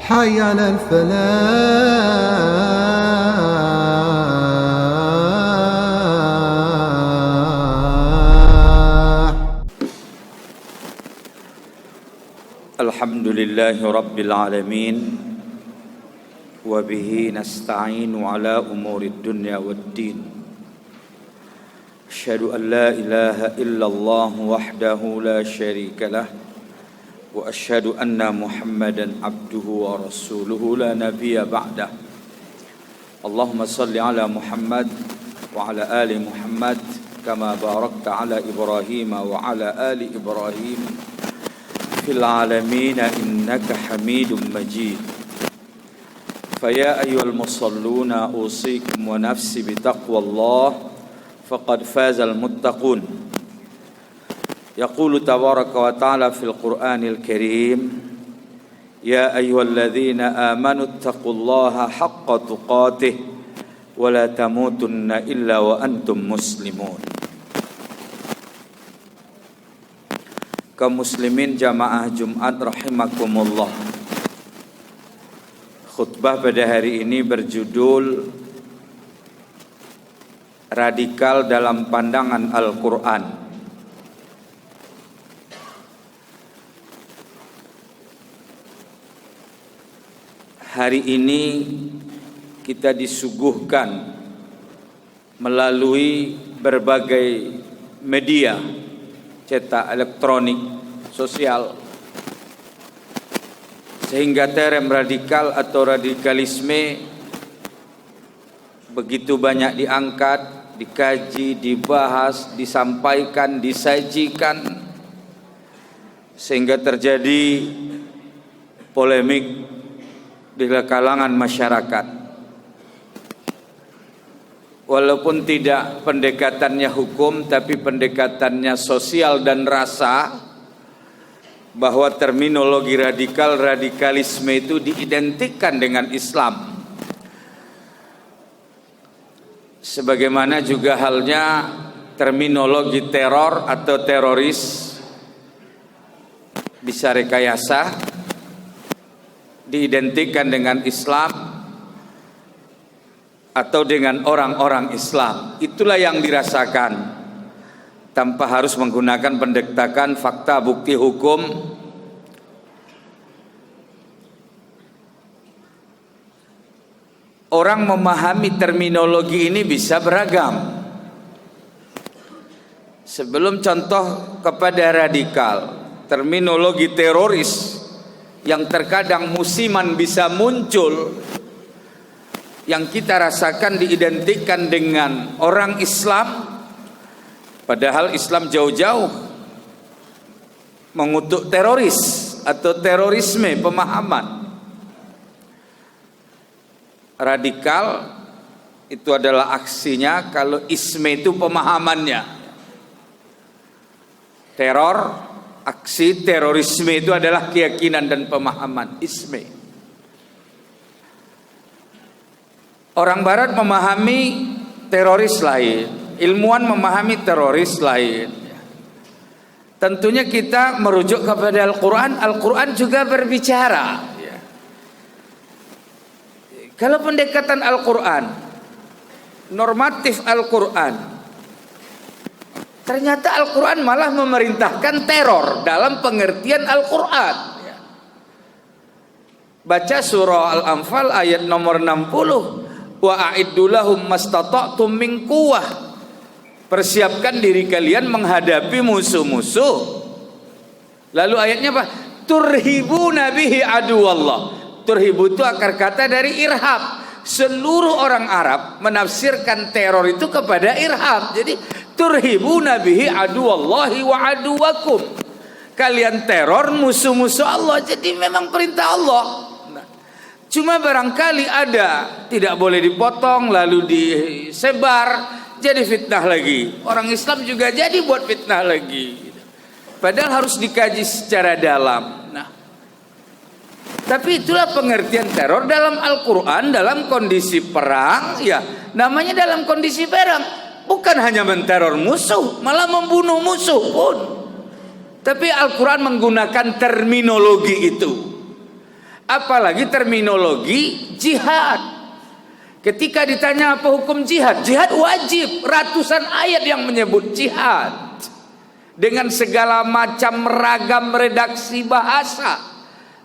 حي على الفلاح. الحمد لله رب العالمين وبه نستعين على أمور الدنيا والدين. أشهد أن لا إله إلا الله وحده لا شريك له وأشهد أن محمدا عبده ورسوله لا نبي بعده. اللهم صل على محمد وعلى آل محمد كما باركت على إبراهيم وعلى آل إبراهيم في العالمين إنك حميد مجيد. فيا أيها المصلون أوصيكم ونفسي بتقوى الله فقد فاز المتقون. يقول تبارك وتعالى في القرآن الكريم: يا أيها الذين آمنوا اتقوا الله حق تقاته ولا تموتن إلا وأنتم مسلمون. Kaum muslimin jamaah Jumat rahimakumullah. Khutbah pada hari ini berjudul Radikal dalam Pandangan Al-Quran. Hari ini kita disuguhkan melalui berbagai media cetak, elektronik, sosial, sehingga term radikal atau radikalisme begitu banyak diangkat, dikaji, dibahas, disampaikan, disajikan, sehingga terjadi polemik di kalangan masyarakat. Walaupun tidak pendekatannya hukum, tapi pendekatannya sosial dan rasa, bahwa terminologi radikal, radikalisme itu diidentikan dengan Islam. Sebagaimana juga halnya terminologi teror atau teroris, bisa rekayasa, diidentikan dengan Islam atau dengan orang-orang Islam. Itulah yang dirasakan tanpa harus menggunakan pendekatan fakta bukti hukum. Orang memahami terminologi ini bisa beragam. Sebelum contoh kepada radikal, terminologi teroris yang terkadang musiman bisa muncul, yang kita rasakan diidentikan dengan orang Islam, padahal Islam jauh-jauh mengutuk teroris atau terorisme pemahaman. Radikal itu adalah aksinya, kalau isme itu pemahamannya. Teror, aksi terorisme itu adalah keyakinan dan pemahaman, isme. Orang barat memahami teroris lain, ilmuwan memahami teroris lain. Tentunya kita merujuk kepada Al-Quran. Al-Quran juga berbicara. Kalau pendekatan Al-Quran, normatif Al-Quran, ternyata Al-Quran malah memerintahkan teror dalam pengertian Al-Quran. Baca surah Al-Anfal ayat nomor 60. Wa a'iddu lahum mastata'tum min quwwah. Persiapkan diri kalian menghadapi musuh-musuh. Lalu ayatnya apa? Turhibuna bihi aduwallah. Turhibu itu akar kata dari irhab. Seluruh orang Arab menafsirkan teror itu kepada irhab. Jadi turhibuna bihi aduwallahi wa aduwakum. Kalian teror musuh-musuh Allah. Jadi memang perintah Allah. Cuma barangkali ada tidak boleh dipotong lalu disebar jadi fitnah lagi. Orang Islam juga jadi buat fitnah lagi. Padahal harus dikaji secara dalam. Tapi itulah pengertian teror dalam Al-Quran. Dalam kondisi perang, ya namanya dalam kondisi perang, bukan hanya menteror musuh, malah membunuh musuh pun. Tapi Al-Quran menggunakan terminologi itu. Apalagi terminologi jihad. Ketika ditanya apa hukum jihad, jihad wajib. Ratusan ayat yang menyebut jihad dengan segala macam ragam redaksi bahasa,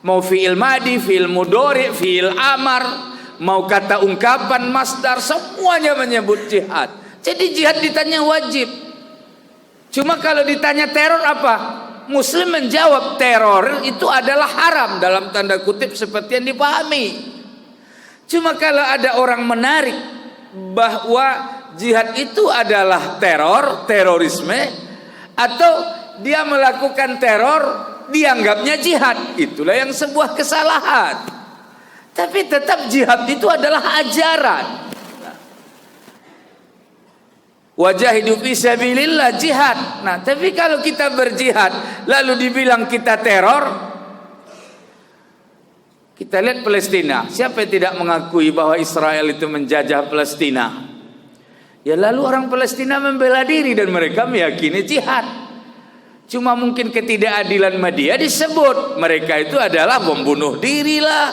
mau fi'il madi, fi'il mudhari, fi'il amar, mau kata ungkapan, masdar, semuanya menyebut jihad. Jadi jihad ditanya wajib. Cuma kalau ditanya teror apa? Muslim menjawab teror itu adalah haram dalam tanda kutip seperti yang dipahami. Cuma kalau ada orang menarik bahwa jihad itu adalah teror, terorisme, atau dia melakukan teror dianggapnya jihad, itulah yang sebuah kesalahan. Tapi tetap jihad itu adalah ajaran. Wajahidu fi sabilillah, jihad. Nah, tapi kalau kita berjihad lalu dibilang kita teror, kita lihat Palestina. Siapa yang tidak mengakui bahwa Israel itu menjajah Palestina? Ya lalu orang Palestina membela diri dan mereka meyakini jihad. Cuma mungkin ketidakadilan media disebut mereka itu adalah membunuh diri lah,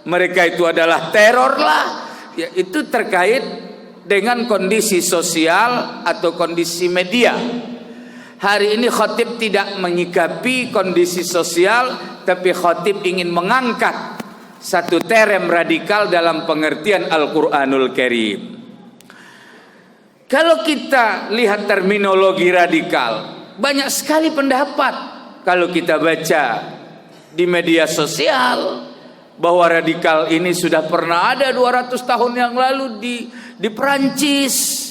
mereka itu adalah teror lah. Ya, itu terkait dengan kondisi sosial atau kondisi media. Hari ini khatib tidak menyikapi kondisi sosial, tapi khatib ingin mengangkat satu terem radikal dalam pengertian Al-Quranul Karim. Kalau kita lihat terminologi radikal, banyak sekali pendapat. Kalau kita baca di media sosial bahwa radikal ini sudah pernah ada 200 tahun yang lalu di Perancis.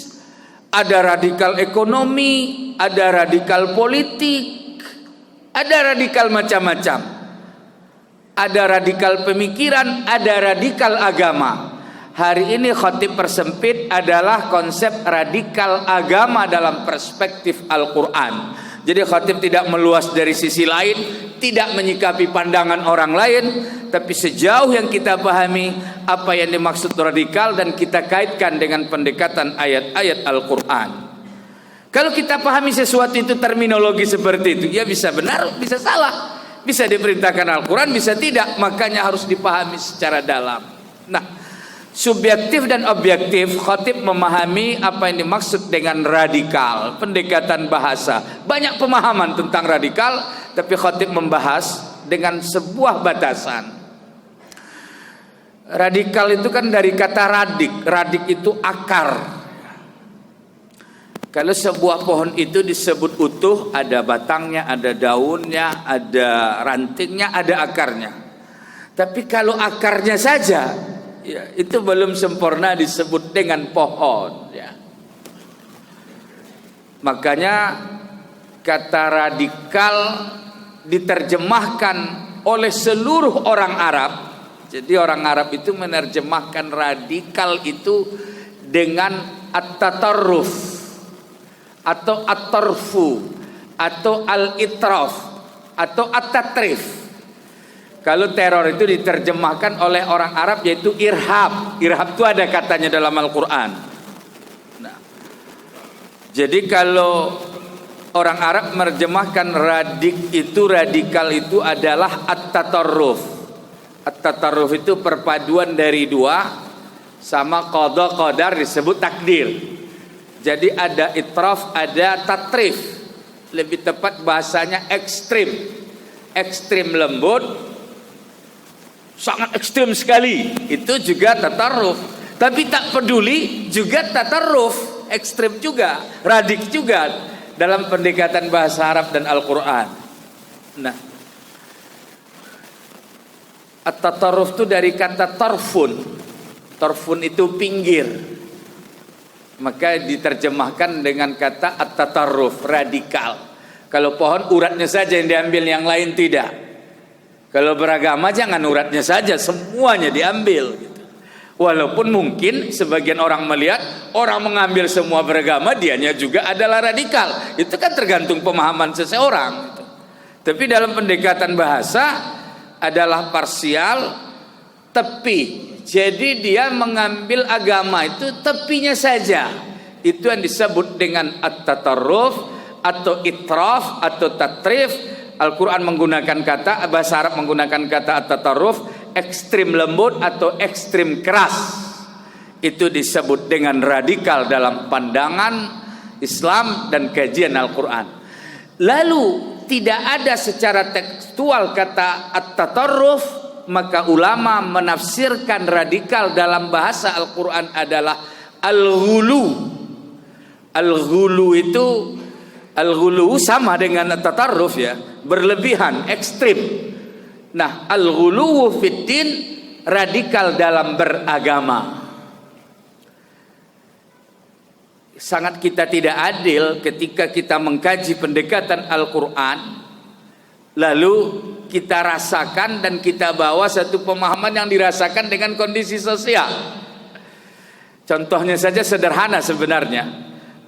Ada radikal ekonomi, ada radikal politik, ada radikal macam-macam. Ada radikal pemikiran, ada radikal agama. Hari ini khatib persempit adalah konsep radikal agama dalam perspektif Al-Quran. Jadi khatib tidak meluas dari sisi lain, tidak menyikapi pandangan orang lain, tapi sejauh yang kita pahami apa yang dimaksud radikal dan kita kaitkan dengan pendekatan ayat-ayat Al-Quran. Kalau kita pahami sesuatu itu terminologi seperti itu, ya bisa benar, bisa salah. Bisa diperintahkan Al-Quran, bisa tidak. Makanya harus dipahami secara dalam. Nah, subjektif dan objektif, khatib memahami apa yang dimaksud dengan radikal, pendekatan bahasa. Banyak pemahaman tentang radikal, tapi khatib membahas dengan sebuah batasan. Radikal itu kan dari kata radik. Radik itu akar. Kalau sebuah pohon itu disebut utuh, ada batangnya, ada daunnya, ada rantingnya, ada akarnya. Tapi kalau akarnya saja, ya, itu belum sempurna disebut dengan pohon. Ya. Makanya kata radikal diterjemahkan oleh seluruh orang Arab. Jadi orang Arab itu menerjemahkan radikal itu dengan at-tatarruf, atau at-tarfu, atau al-itraf, atau at-tatrif. Kalau teror itu diterjemahkan oleh orang Arab yaitu irhab. Irhab itu ada katanya dalam Al-Quran. Nah, jadi kalau orang Arab menerjemahkan radikal itu adalah at-tatarruf. At-tatarruf itu perpaduan dari dua, sama qada qadar disebut takdir. Jadi ada itraf, ada tatrif. Lebih tepat bahasanya ekstrim. Ekstrim lembut, sangat ekstrim sekali. Itu juga tatarruf. Tapi tak peduli juga tatarruf, ekstrim juga, radik juga dalam pendekatan bahasa Arab dan Al-Quran. Nah, at-tatarruf itu dari kata tarfun. Tarfun itu pinggir. Maka diterjemahkan dengan kata at-tatarruf, radikal. Kalau pohon uratnya saja yang diambil, yang lain tidak. Kalau beragama jangan uratnya saja, semuanya diambil gitu. Walaupun mungkin sebagian orang melihat orang mengambil semua beragama, dianya juga adalah radikal. Itu kan tergantung pemahaman seseorang gitu. Tapi dalam pendekatan bahasa adalah parsial, tepi. Jadi dia mengambil agama itu tepinya saja. Itu yang disebut dengan at-tatarruf atau itraf atau tatrif. Al-Quran menggunakan kata, bahasa Arab menggunakan kata at-tatarruf, ekstrim lembut atau ekstrim keras. Itu disebut dengan radikal dalam pandangan Islam dan kajian Al-Quran. Lalu tidak ada secara tekstual kata at-tatarruf, maka ulama menafsirkan radikal dalam bahasa Al-Quran adalah al-ghulu. Al-ghulu itu, al-ghulu sama dengan at-tatarruf ya, berlebihan, ekstrim. Nah, al-ghulu fiddin, radikal dalam beragama. Sangat kita tidak adil ketika kita mengkaji pendekatan Al-Quran, lalu kita rasakan dan kita bawa satu pemahaman yang dirasakan dengan kondisi sosial. Contohnya saja sederhana sebenarnya.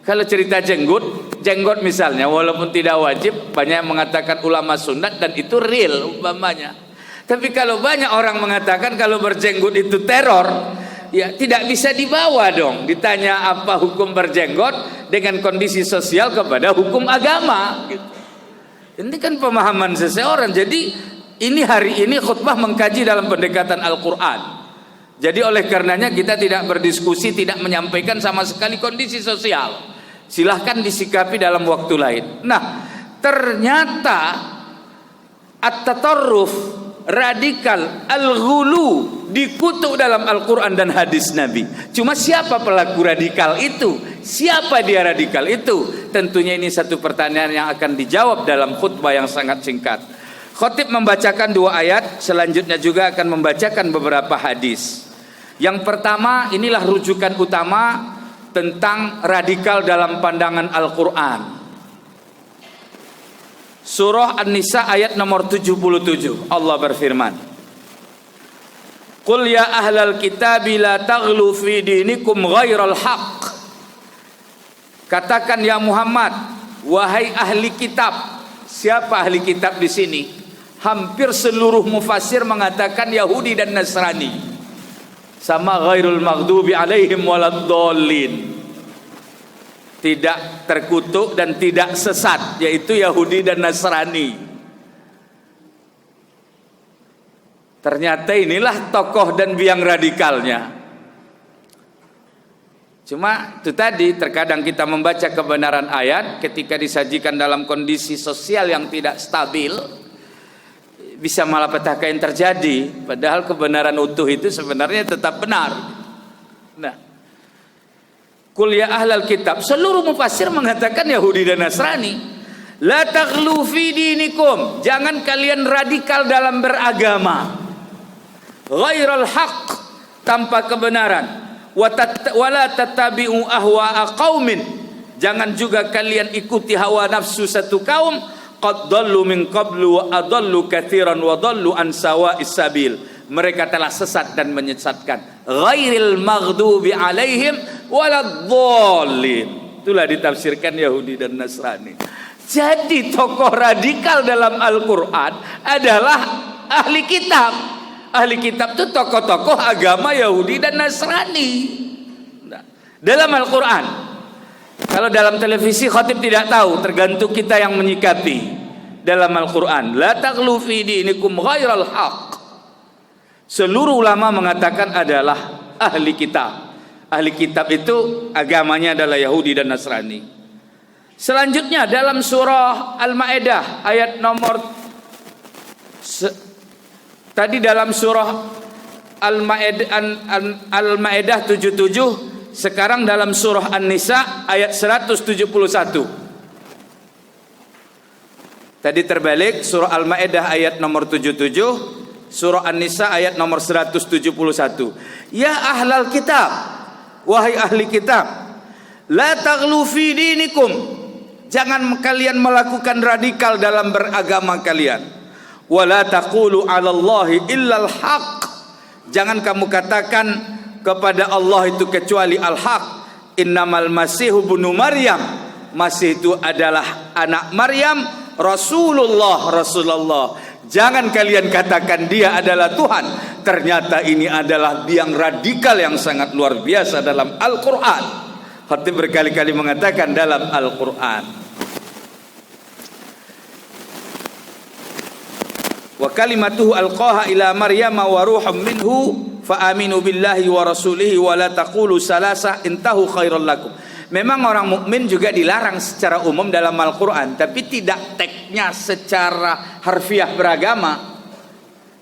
Kalau cerita jenggot misalnya, walaupun tidak wajib, banyak yang mengatakan ulama sunat dan itu real umpamanya. Tapi kalau banyak orang mengatakan kalau berjenggot itu teror, ya tidak bisa dibawa dong. Ditanya apa hukum berjenggot dengan kondisi sosial kepada hukum agama gitu. Ini kan pemahaman seseorang. Jadi ini hari ini khutbah mengkaji dalam pendekatan Al-Quran. Jadi oleh karenanya kita tidak berdiskusi, tidak menyampaikan sama sekali kondisi sosial. Silahkan disikapi dalam waktu lain. Nah, ternyata at-tatarruf, radikal, al-ghulu dikutuk dalam Al-Quran dan hadis Nabi. Cuma siapa pelaku radikal itu? Siapa dia radikal itu? Tentunya ini satu pertanyaan yang akan dijawab dalam khutbah yang sangat singkat. Khatib membacakan 2 ayat, selanjutnya juga akan membacakan beberapa hadis. Yang pertama, inilah rujukan utama tentang radikal dalam pandangan Al-Quran. Surah An-Nisa ayat nomor 77. Allah berfirman, Qul ya ahlal kitabi la taghlu fi dinikum ghairal haqq. Katakan ya Muhammad, wahai ahli kitab. Siapa ahli kitab di sini? Hampir seluruh mufassir mengatakan Yahudi dan Nasrani. Sama ghairul maghdubi alaihim waladdallin. Tidak terkutuk dan tidak sesat, yaitu Yahudi dan Nasrani. Ternyata inilah tokoh dan biang radikalnya. Cuma itu tadi, terkadang kita membaca kebenaran ayat ketika disajikan dalam kondisi sosial yang tidak stabil, bisa malapetaka yang terjadi. Padahal kebenaran utuh itu sebenarnya tetap benar. Nah, Qul ya ahlal kitab, seluruh mufassir mengatakan Yahudi dan Nasrani. La taghlu fi dinikum, jangan kalian radikal dalam beragama. Ghairal haqq, tanpa kebenaran. Wala tattabi'u ahwa'a qaumin, jangan juga kalian ikuti hawa nafsu satu kaum. Qad dallu min qablu wa adallu katsiran wa dallu an sawa'is sabil, mereka telah sesat dan menyesatkan. Ghairil maghdubi alaihim waladdallin, itulah ditafsirkan Yahudi dan Nasrani. Jadi tokoh radikal dalam Al-Quran adalah ahli kitab. Ahli kitab itu tokoh-tokoh agama Yahudi dan Nasrani. Nah, dalam Al-Quran. Kalau dalam televisi khatib tidak tahu, tergantung kita yang menyikapi. Dalam Al-Quran, la taghlu fi dinikum ghairal haqq, seluruh ulama mengatakan adalah ahli kitab. Ahli kitab itu agamanya adalah Yahudi dan Nasrani. Selanjutnya dalam surah Al-Maidah ayat nomor tadi dalam surah Al-Maidah 77, sekarang dalam surah An-Nisa ayat 171. Tadi terbalik, surah Al-Maidah ayat nomor 77, surah An-Nisa ayat nomor 171. Ya ahlal kitab, wahai ahli kitab, la taghlu fi dinikum, jangan kalian melakukan radikal dalam beragama kalian. Wala taqulu 'alallahi illal haqq, jangan kamu katakan kepada Allah itu kecuali al-haq. Innamal masihu ibnu Maryam, Masih itu adalah anak Maryam, Rasulullah. Jangan kalian katakan dia adalah Tuhan. Ternyata ini adalah biang radikal yang sangat luar biasa dalam Al-Quran. Khatib berkali-kali mengatakan dalam Al-Quran. wa kalimatuhu alqaha ila maryama wa ruhum minhu fa aminu billahi wa rasulihi wa la taqulu salasah intahu khairal lakum. Memang orang mukmin juga dilarang secara umum dalam Al-Qur'an, tapi tidak teksnya secara harfiah beragama.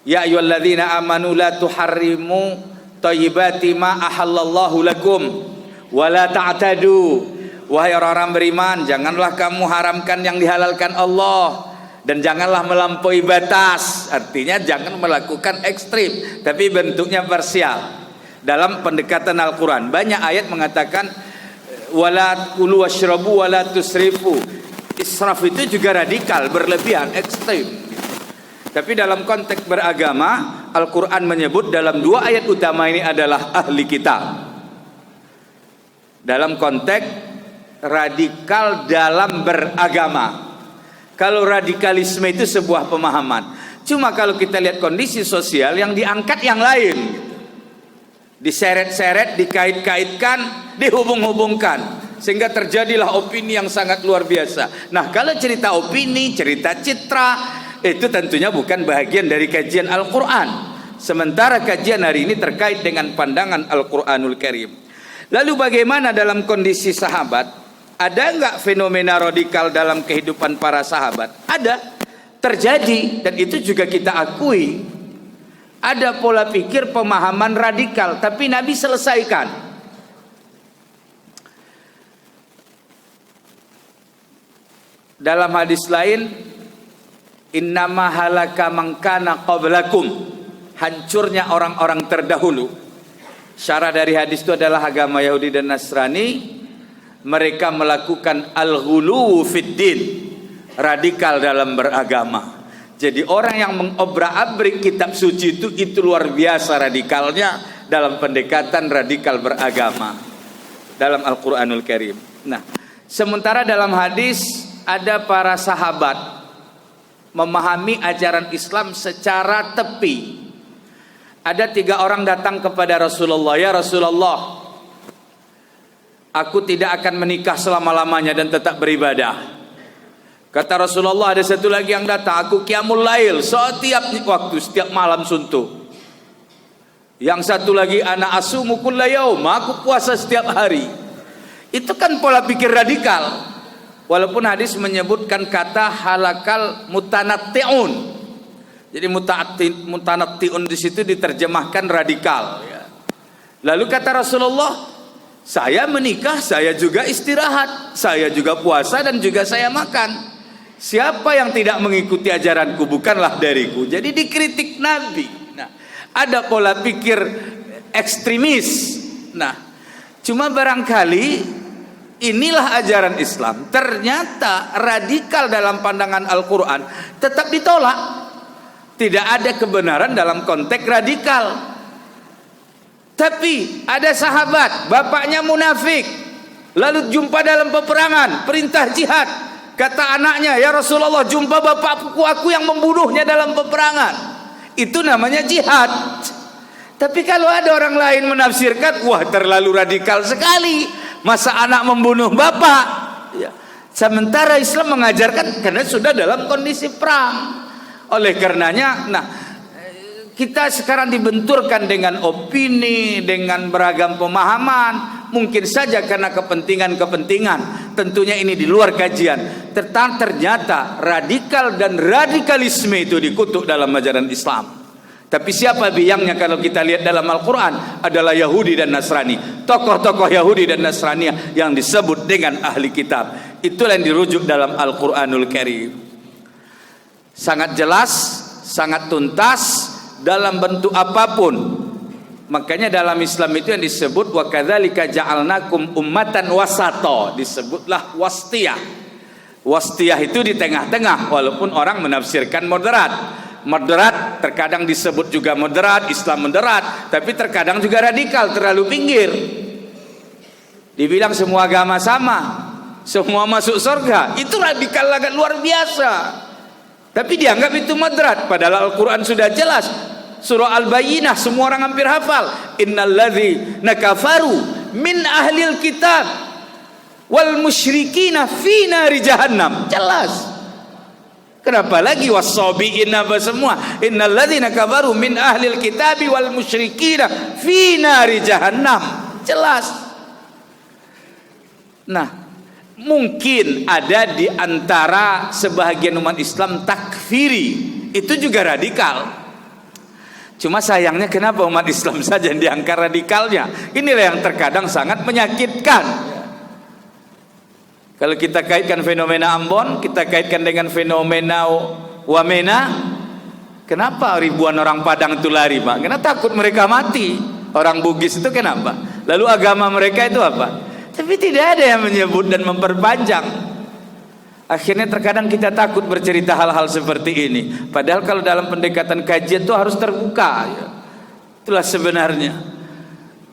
Ya ayyuhalladzina amanu la tuharrimu thayyibati ma ahallallahu lakum wa la ta'tadu. Wahai orang-orang beriman, janganlah kamu haramkan yang dihalalkan Allah, dan janganlah melampaui batas. Artinya jangan melakukan ekstrim, tapi bentuknya parsial. Dalam pendekatan Al-Quran banyak ayat mengatakan wala kulu washrabu wala tusrifu. Israf itu juga radikal, berlebihan, ekstrim. Tapi dalam konteks beragama, Al-Quran menyebut dalam dua ayat utama ini adalah ahli kitab. Dalam konteks radikal dalam beragama. Kalau radikalisme itu sebuah pemahaman. Cuma kalau kita lihat kondisi sosial yang diangkat yang lain, diseret-seret, dikait-kaitkan, dihubung-hubungkan, sehingga terjadilah opini yang sangat luar biasa. Nah, kalau cerita opini, cerita citra, itu tentunya bukan bagian dari kajian Al-Quran. Sementara kajian hari ini terkait dengan pandangan Al-Quranul Karim. Lalu bagaimana dalam kondisi sahabat? Ada enggak fenomena radikal dalam kehidupan para sahabat? Ada, terjadi, dan itu juga kita akui. Ada pola pikir pemahaman radikal, tapi Nabi selesaikan. Dalam hadis lain, innama halaka man kana qablakum, hancurnya orang-orang terdahulu. Syarah dari hadis itu adalah agama Yahudi dan Nasrani. Mereka melakukan al-ghuluw fiddin, radikal dalam beragama. Jadi orang yang mengobrak-abrik kitab suci itu luar biasa radikalnya dalam pendekatan radikal beragama dalam Al-Quranul Karim. Nah, sementara dalam hadis ada para sahabat memahami ajaran Islam secara tepi. Ada 3 orang datang kepada Rasulullah, ya Rasulullah, aku tidak akan menikah selama-lamanya dan tetap beribadah. Kata Rasulullah, ada satu lagi yang datang, aku qiyamul lail setiap waktu, setiap malam suntuk. Yang satu lagi, ana asumu kulla yaum, aku puasa setiap hari. Itu kan pola pikir radikal. Walaupun hadis menyebutkan kata halakal mutanatti'un. Jadi mutanatti'un di situ diterjemahkan radikal, ya. Lalu kata Rasulullah, saya menikah, saya juga istirahat, saya juga puasa, dan juga saya makan. Siapa yang tidak mengikuti ajaranku bukanlah dariku. Jadi dikritik Nabi. Nah, ada pola pikir ekstremis. Nah, cuma barangkali inilah ajaran Islam. Ternyata radikal dalam pandangan Al-Quran tetap ditolak. Tidak ada kebenaran dalam konteks radikal. Tapi ada sahabat, bapaknya munafik, lalu jumpa dalam peperangan, perintah jihad. Kata anaknya, ya Rasulullah, jumpa bapakku aku yang membunuhnya dalam peperangan. Itu namanya jihad. Tapi kalau ada orang lain menafsirkan, wah terlalu radikal sekali, masa anak membunuh bapak, ya. Sementara Islam mengajarkan karena sudah dalam kondisi perang. Oleh karenanya, nah, kita sekarang dibenturkan dengan opini, dengan beragam pemahaman. Mungkin saja karena kepentingan-kepentingan. Tentunya ini di luar kajian. Ternyata radikal dan radikalisme itu dikutuk dalam ajaran Islam. Tapi siapa biangnya kalau kita lihat dalam Al-Quran adalah Yahudi dan Nasrani. Tokoh-tokoh Yahudi dan Nasrani yang disebut dengan ahli kitab. Itulah yang dirujuk dalam Al-Quranul Karim. Sangat jelas, sangat tuntas dalam bentuk apapun. Makanya dalam Islam itu yang disebut wa kadzalika ja'alnakum ummatan wasata, disebutlah wastiyah. Wastiyah itu di tengah-tengah, walaupun orang menafsirkan moderat. Moderat terkadang disebut juga moderat, Islam moderat, tapi terkadang juga radikal, terlalu pinggir. Dibilang semua agama sama, semua masuk surga, itu radikal sangat luar biasa. Tapi dianggap itu moderat, padahal Al-Quran sudah jelas. Surah Al-Bayyinah semua orang hampir hafal. Innalladzina kafaru min ahlil kitab wal musyrikina fi nari jahannam. Jelas. Kenapa lagi wasabiin apa semua? Innalladzina kafaru min ahlil kitabi wal musyrikina fi nari jahannam. Jelas. Nah, mungkin ada di antara sebahagian umat Islam takfiri, itu juga radikal. Cuma sayangnya kenapa umat Islam saja yang diangkat radikalnya? Inilah yang terkadang sangat menyakitkan. Kalau kita kaitkan fenomena Ambon, kita kaitkan dengan fenomena Wamena, kenapa ribuan orang Padang itu lari, Pak? Karena takut mereka mati. Orang Bugis itu kenapa? Lalu agama mereka itu apa? Tapi tidak ada yang menyebut dan memperpanjang. Akhirnya terkadang kita takut bercerita hal-hal seperti ini. Padahal kalau dalam pendekatan kajian itu harus terbuka. Itulah sebenarnya.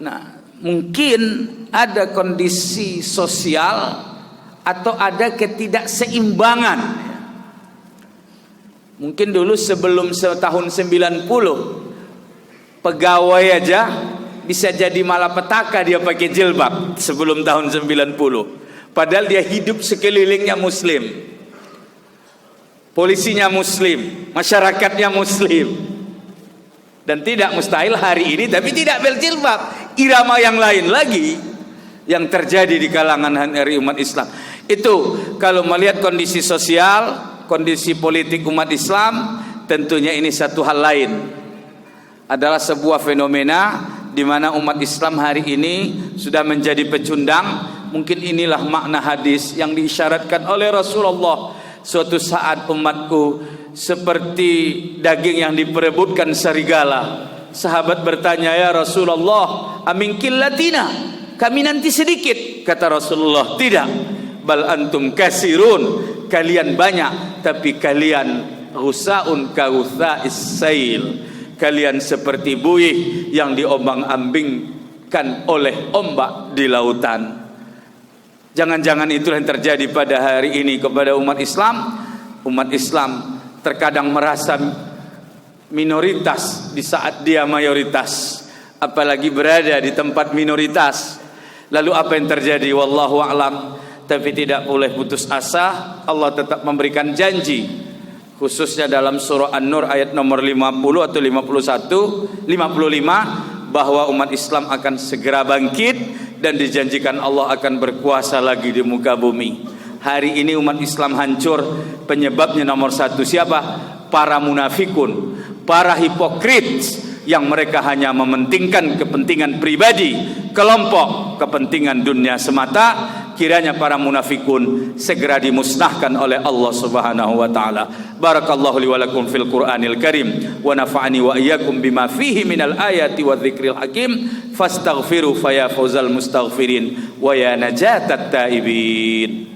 Nah, mungkin ada kondisi sosial atau ada ketidakseimbangan. Mungkin dulu sebelum tahun 90 pegawai aja bisa jadi malapetaka dia pakai jilbab sebelum tahun 90. Padahal dia hidup sekelilingnya muslim. Polisinya muslim, masyarakatnya muslim. Dan tidak mustahil hari ini tapi tidak berjilbab. Irama yang lain lagi yang terjadi di kalangan hari umat Islam. Itu kalau melihat kondisi sosial, kondisi politik umat Islam, tentunya ini satu hal lain. Adalah sebuah fenomena di mana umat Islam hari ini sudah menjadi pecundang. Mungkin inilah makna hadis yang diisyaratkan oleh Rasulullah. Suatu saat umatku seperti daging yang diperebutkan serigala. Sahabat bertanya, ya Rasulullah, amin killatina, kami nanti sedikit. Kata Rasulullah, tidak, bal antum kasirun, kalian banyak tapi kalian ghusaun ka ghutha'is sail, kalian seperti buih yang diombang-ambingkan oleh ombak di lautan. Jangan-jangan itulah yang terjadi pada hari ini kepada umat Islam. Umat Islam terkadang merasa minoritas di saat dia mayoritas, apalagi berada di tempat minoritas. Lalu apa yang terjadi? Wallahu a'lam. Tapi tidak boleh putus asa. Allah tetap memberikan janji, khususnya dalam surah An-Nur ayat nomor 50 atau 55, bahwa umat Islam akan segera bangkit dan dijanjikan Allah akan berkuasa lagi di muka bumi. Hari ini umat Islam hancur, penyebabnya nomor satu siapa? Para munafikun, para hipokrit yang mereka hanya mementingkan kepentingan pribadi, kelompok, kepentingan dunia semata. Kiranya para munafikun segera dimusnahkan oleh Allah Subhanahu wa taala. Barakallahu li wa lakum fil Qur'anil Karim wa nafa'ani wa iyyakum bima fihi minal ayati wadh-dhikril hakim. Fastaghfiru fa ya fawzal mustaghfirin wa ya najatat taibin.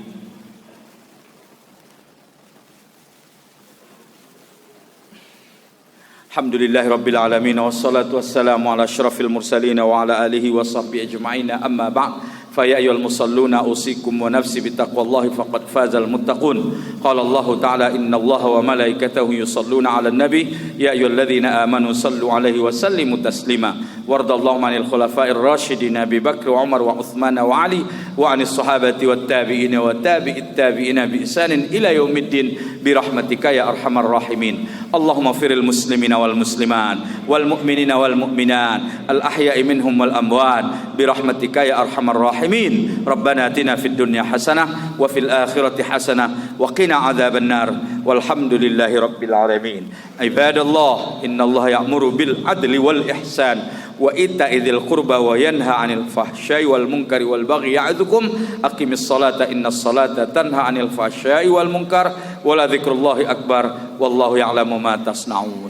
Alhamdulillahi rabbil alamin wassalatu wassalamu ala asyrafil mursalin wa ala alihi wa sahbihi ajma'in. Amma ba'd. فيا أيها المصلون أوصيكم ونفسي بتقوى الله فقد فاز المتقون. قال الله تعالى إن الله وملائكته يصلون على النبي يا أيها الذين آمنوا صلوا عليه وسلموا تسليما. وارض اللهم عن الخلفاء الراشدين أبي بكر وعمر وعثمان وعلي وعن الصحابة والتابعين وتابع التابعين بإحسان إلى يوم الدين برحمتك يا أرحم الراحمين. اللهم اغفر المسلمين والمسلمات والمؤمنين والمؤمنات الأحياء منهم والأموات برحمتك يا أرحم الراحمين. ربنا آتنا في الدنيا حسنة وفي الآخرة حسنة وقنا عذاب النار والحمد لله رب العالمين. عباد الله إن الله يأمر بالعدل والإحسان وإيتاء ذي القربى وينهى عن الفحشاء والمنكر والبغي يعظكم أقم الصلاة إن الصلاة تنهى عن الفحشاء والمنكر ولذكر الله أكبر والله يعلم ما تصنعون.